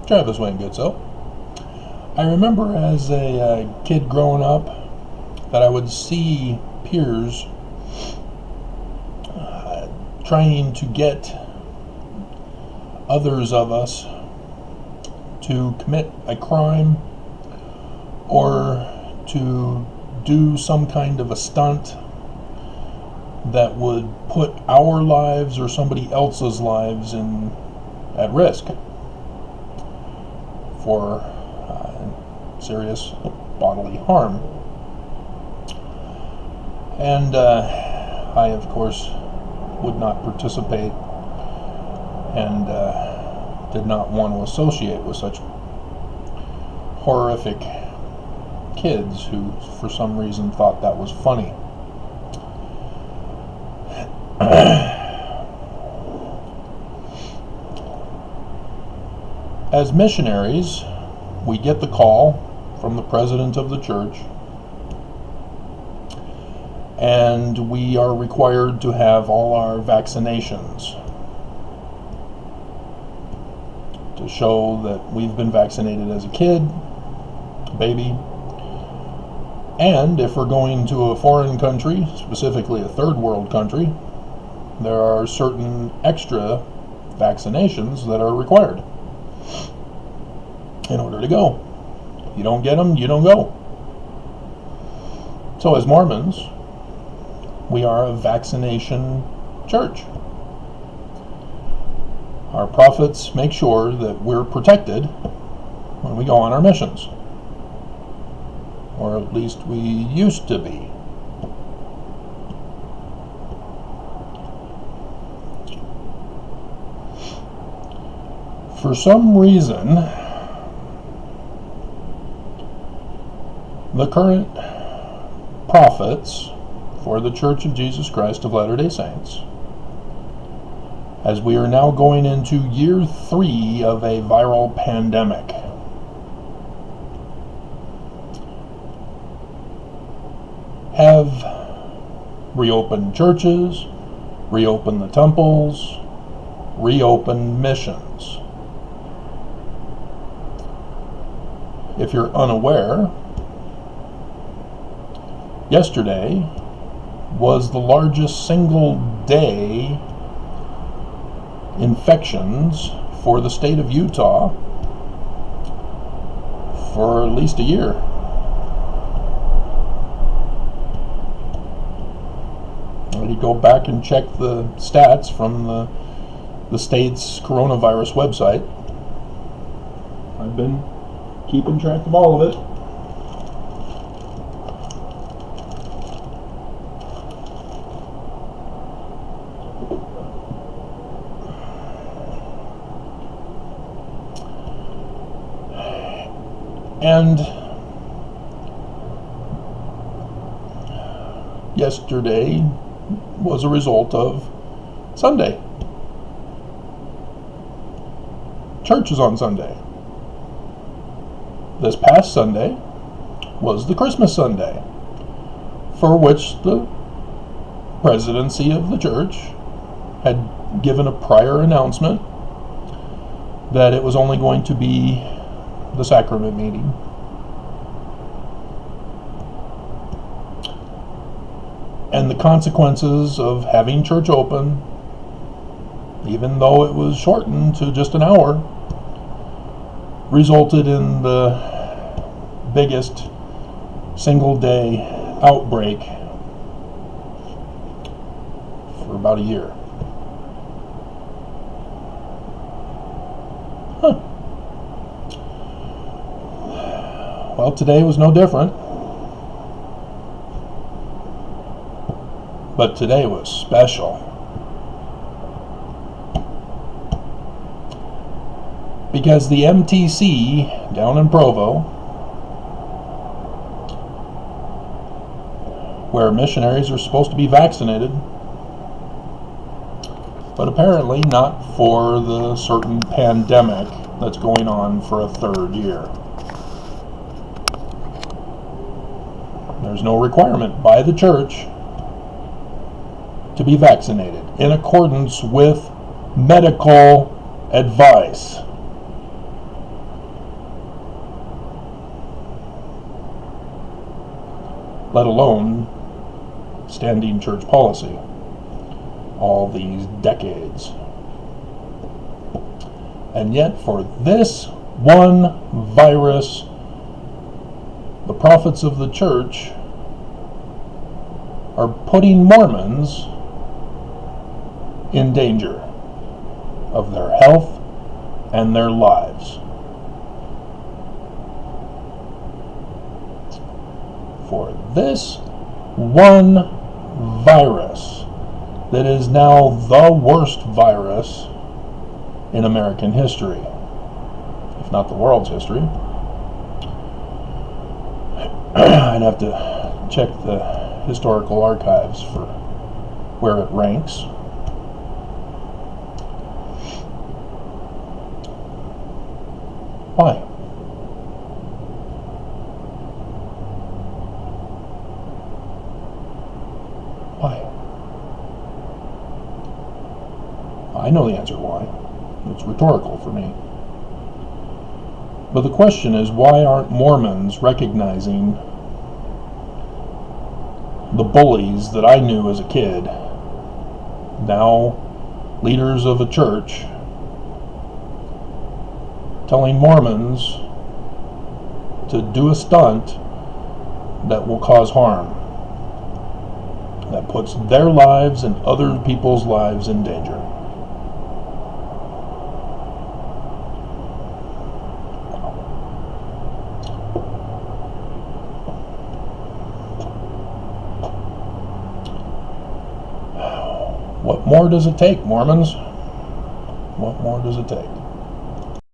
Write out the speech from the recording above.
Travis Wayne Goodso. I remember as a kid growing up that I would see peers trying to get others of us to commit a crime or to do some kind of a stunt that would put our lives or somebody else's lives at risk for serious bodily harm. And I, of course, would not participate and did not want to associate with such horrific kids who, for some reason, thought that was funny. As missionaries, we get the call from the president of the church, and we are required to have all our vaccinations to show that we've been vaccinated as a kid, a baby, and if we're going to a foreign country, specifically a third world country, there are certain extra vaccinations that are required in order to go. You don't get them, you don't go. So as Mormons, we are a vaccination church. Our prophets make sure that we're protected when we go on our missions. Or at least we used to be. For some reason, the current prophets for the Church of Jesus Christ of Latter-day Saints, as we are now going into year 3 of a viral pandemic, have reopened churches, reopened the temples, reopened missions. If you're unaware, yesterday was the largest single day infections for the state of Utah for at least a year. You go back and check the stats from the state's coronavirus website. I've been keeping track of all of it. And yesterday was a result of Sunday. Church is on Sunday. This past Sunday was the Christmas Sunday, for which the presidency of the church had given a prior announcement that it was only going to be the sacrament meeting. And the consequences of having church open, even though it was shortened to just an hour, resulted in the biggest single day outbreak for about a year. Well, today was no different. But today was special. Because the MTC down in Provo, where missionaries are supposed to be vaccinated, but apparently not for the certain pandemic that's going on for a third year. There's no requirement by the church to be vaccinated in accordance with medical advice. let alone standing church policy all these decades. And yet for this one virus, the prophets of the church are putting Mormons in danger of their health and their lives. For this one virus that is now the worst virus in American history, if not the world's history. I'd have to check the historical archives for where it ranks. Why? Why? I know the answer why. It's rhetorical for me. But the question is, why aren't Mormons recognizing the bullies that I knew as a kid, now leaders of a church, telling Mormons to do a stunt that will cause harm, that puts their lives and other people's lives in danger? What more does it take, Mormons? What more does it take?